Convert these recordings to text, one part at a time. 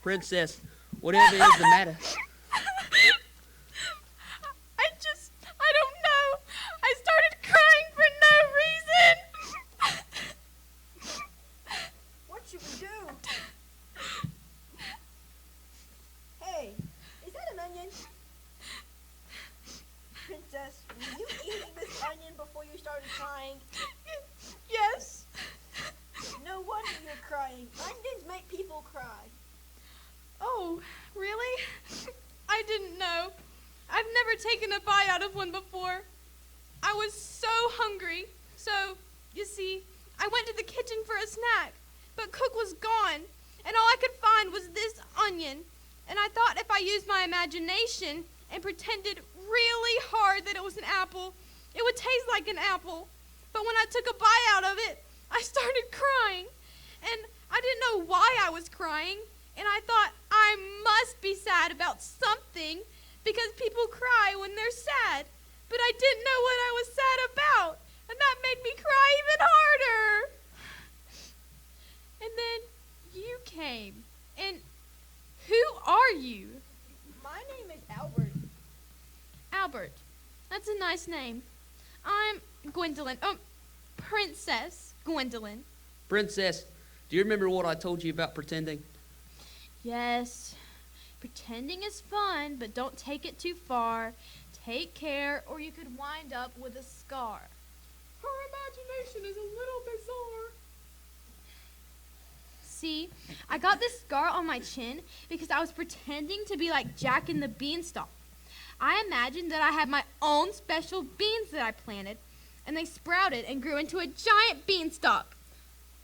Princess, whatever is the matter? I don't know. I started crying for no reason. What should we do? Hey, is that an onion? Princess, were you eating this onion before you started crying? Yes. No wonder you're crying. Onions make people cry. Oh, really? I didn't know. I've never taken a bite out of one before. I was so hungry. So, you see, I went to the kitchen for a snack, but Cook was gone, and all I could find was this onion. And I thought if I used my imagination and pretended really hard that it was an apple, it would taste like an apple. But when I took a bite out of it, I started crying. And I didn't know why I was crying. And I thought I must be sad about something because people cry when they're sad. But I didn't know what I was sad about. And that made me cry even harder. And then you came. And who are you? My name is Albert. Albert. That's a nice name. I'm Gwendolyn. Oh, Princess Gwendolyn. Princess, do you remember what I told you about pretending? Yes. Pretending is fun, but don't take it too far. Take care, or you could wind up with a scar. Her imagination is a little bizarre. See, I got this scar on my chin because I was pretending to be like Jack and the Beanstalk. I imagined that I had my own special beans that I planted, and they sprouted and grew into a giant beanstalk.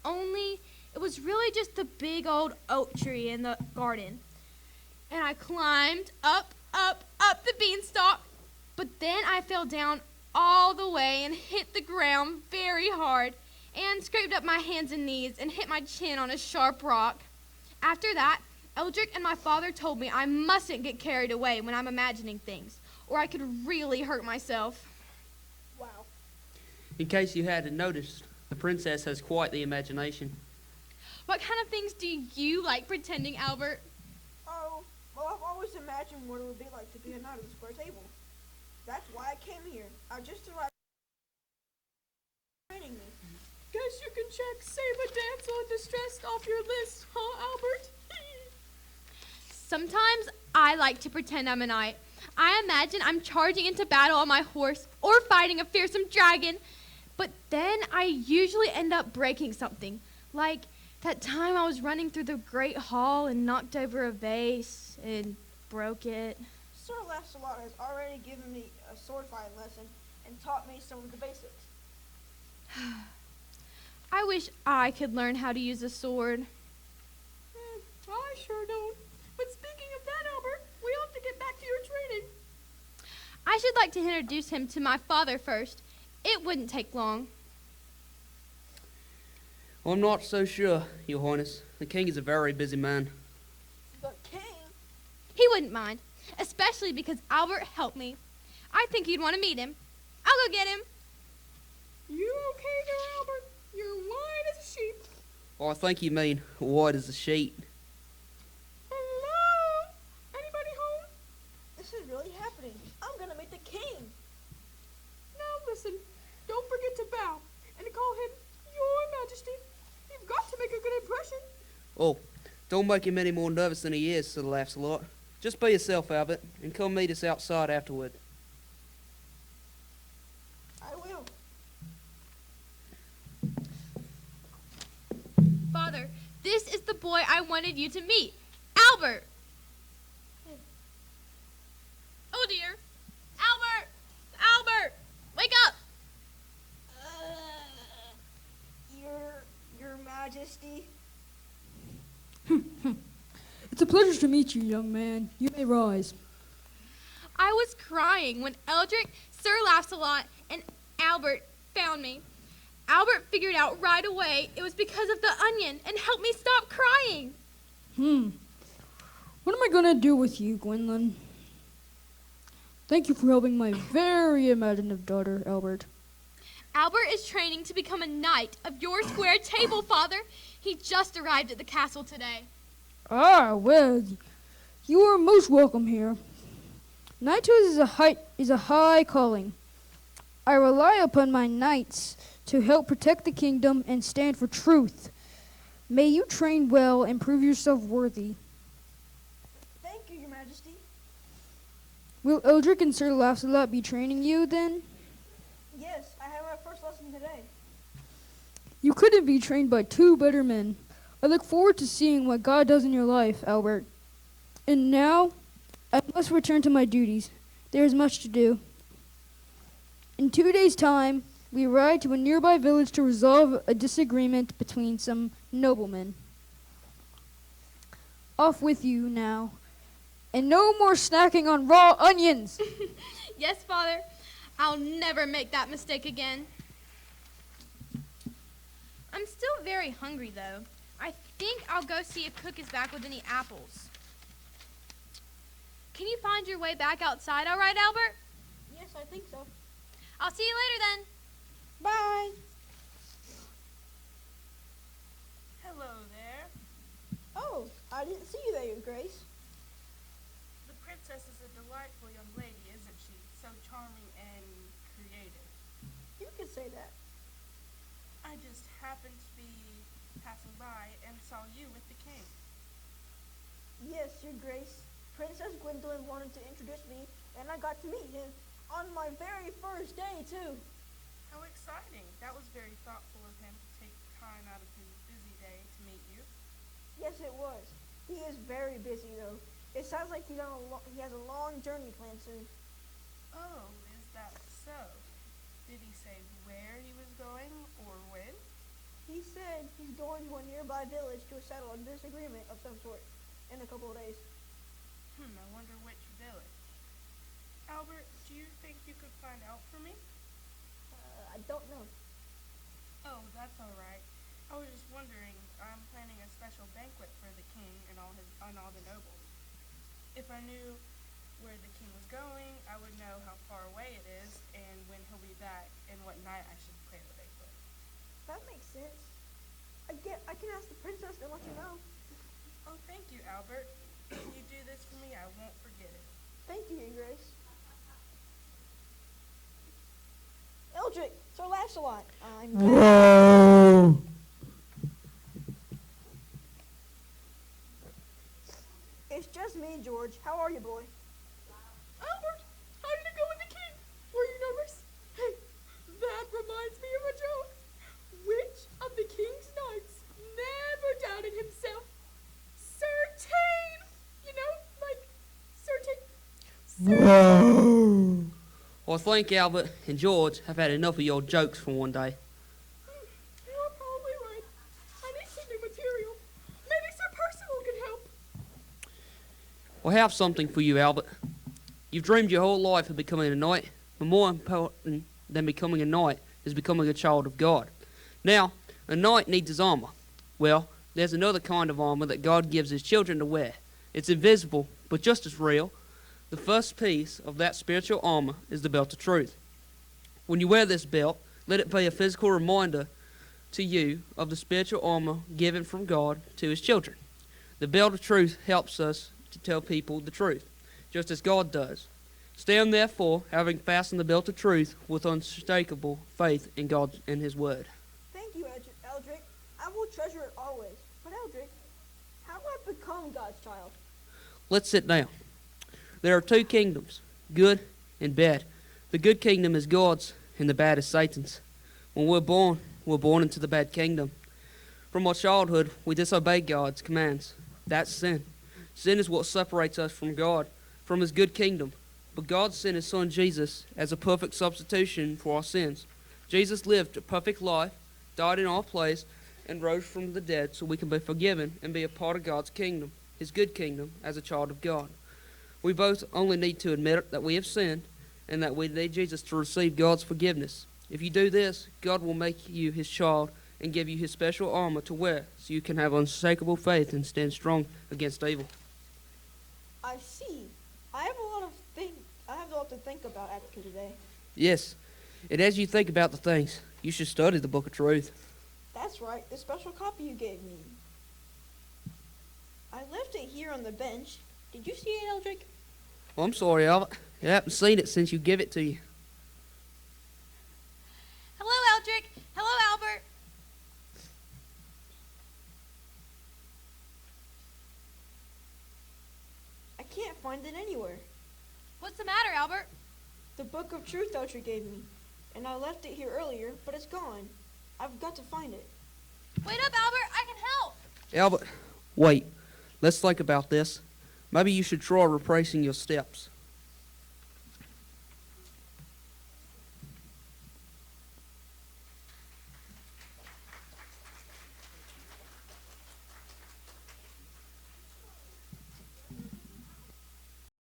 Only it was really just the big old oak tree in the garden. And I climbed up the beanstalk, but then I fell down all the way and hit the ground very hard and scraped up my hands and knees and hit my chin on a sharp rock. After that, Eldrick and my father told me I mustn't get carried away when I'm imagining things, or I could really hurt myself. Wow. In case you hadn't noticed, the princess has quite the imagination. What kind of things do you like pretending, Albert? Oh, well, I've always imagined what it would be like to be a knight of the square table. That's why I came here. I just arrived training me. Guess you can check Save a Damsel in Distress off your list, huh, Albert? Sometimes I like to pretend I'm a knight. I imagine I'm charging into battle on my horse or fighting a fearsome dragon, but then I usually end up breaking something. Like that time I was running through the great hall and knocked over a vase and broke it. Sir Lancelot has already given me a sword fighting lesson and taught me some of the basics. I wish I could learn how to use a sword. I sure don't. But speaking of that, Albert, we ought to get back to your training. I should like to introduce him to my father first. It wouldn't take long. Well, I'm not so sure, Your Highness. The king is a very busy man. The king? He wouldn't mind, especially because Albert helped me. I think you'd want to meet him. I'll go get him. You okay there, Albert? You're white as a sheep. Oh, I think you mean white as a sheet. Hello? Anybody home? This is really happening. I'm gonna meet the king. Now listen, don't forget to bow and to call him Your Majesty. You've got to make a good impression. Oh, don't make him any more nervous than he is, Sir Lancelot. Just be yourself, Albert, and come meet us outside afterward. I will. Father, this is the boy I wanted you to meet, Albert. Oh dear. Albert! Albert! Wake up! Your Majesty. It's a pleasure to meet you, young man. You may rise. I was crying when Eldrick, Sir Lancelot, and Albert found me. Albert figured out right away it was because of the onion and helped me stop crying. What am I going to do with you, Gwendolyn? Thank you for helping my very imaginative daughter, Albert. Albert is training to become a knight of your square table, Father. He just arrived at the castle today. Ah, well, you are most welcome here. Knighthood is a high calling. I rely upon my knights to help protect the kingdom and stand for truth. May you train well and prove yourself worthy. Thank you, Your Majesty. Will Eldrick and Sir Lancelot be training you then? Yes, I have our first lesson today. You couldn't be trained by two better men. I look forward to seeing what God does in your life, Albert. And now, I must return to my duties. There is much to do. In 2 days' time, we ride to a nearby village to resolve a disagreement between some noblemen. Off with you now. And no more snacking on raw onions! Yes, Father. I'll never make that mistake again. I'm still very hungry, though. I think I'll go see if Cook is back with any apples. Can you find your way back outside all right, Albert? Yes, I think so. I'll see you later then. Bye. Hello there. Oh, I didn't see you there, Grace. The princess is a delightful young lady, isn't she? So charming and creative. You can say that. I just happened to be passing by and saw you with the king. Yes, Your Grace. Princess Gwendolyn wanted to introduce me, and I got to meet him on my very first day, too. How exciting. That was very thoughtful of him to take time out of his busy day to meet you. Yes, it was. He is very busy, though. It sounds like he has a long journey planned soon. Oh, is that so? Did he say where he was going or when? He said he's going to a nearby village to settle a disagreement of some sort in a couple of days. I wonder which village. Albert, do you think you could find out for me? I don't know. Oh, that's all right. I was just wondering, I'm planning a special banquet for the king and all the nobles. If I knew where the king was going, I would know how far away it is and when he'll be back and what night I should plan the banquet. That makes sense. I can ask the princess and let you know. Oh, thank you, Albert. If you do this for me, I won't forget it. Thank you, Your Grace. Eldrick, Sir Lancelot, I'm back. Whoa! It's just me, George. How are you, boy? Albert, how did it go with the king? Were you nervous? Hey, that reminds me of a joke. Which of the king's knights never doubted himself? Certain! You know, like, certain. Whoa! Well, I think Albert and George have had enough of your jokes for one day. You're probably right. I need some new material. Maybe Sir Percival can help. Well, I have something for you, Albert. You've dreamed your whole life of becoming a knight, but more important than becoming a knight is becoming a child of God. Now, a knight needs his armor. Well, there's another kind of armor that God gives his children to wear. It's invisible, but just as real. The first piece of that spiritual armor is the belt of truth. When you wear this belt, let it be a physical reminder to you of the spiritual armor given from God to his children. The belt of truth helps us to tell people the truth, just as God does. Stand therefore, having fastened the belt of truth with unshakable faith in God and his word. Thank you, Eldrick. I will treasure it always. But Eldrick, how do I become God's child? Let's sit down. There are two kingdoms, good and bad. The good kingdom is God's, and the bad is Satan's. When we're born into the bad kingdom. From our childhood, we disobey God's commands. That's sin. Sin is what separates us from God, from his good kingdom. But God sent his son Jesus as a perfect substitution for our sins. Jesus lived a perfect life, died in our place, and rose from the dead so we can be forgiven and be a part of God's kingdom, his good kingdom, as a child of God. We both only need to admit that we have sinned and that we need Jesus to receive God's forgiveness. If you do this, God will make you his child and give you his special armor to wear so you can have unshakable faith and stand strong against evil. I see. I have a lot to think about after today. Yes, and as you think about the things, you should study the book of truth. That's right, the special copy you gave me. I left it here on the bench. Did you see it, Eldrick? Well, I'm sorry, Albert. I haven't seen it since you give it to you. Hello, Eldrick. Hello, Albert. I can't find it anywhere. What's the matter, Albert? The Book of Truth Eldrick gave me, and I left it here earlier, but it's gone. I've got to find it. Wait up, Albert. I can help. Albert, wait. Let's think about this. Maybe you should try retracing your steps.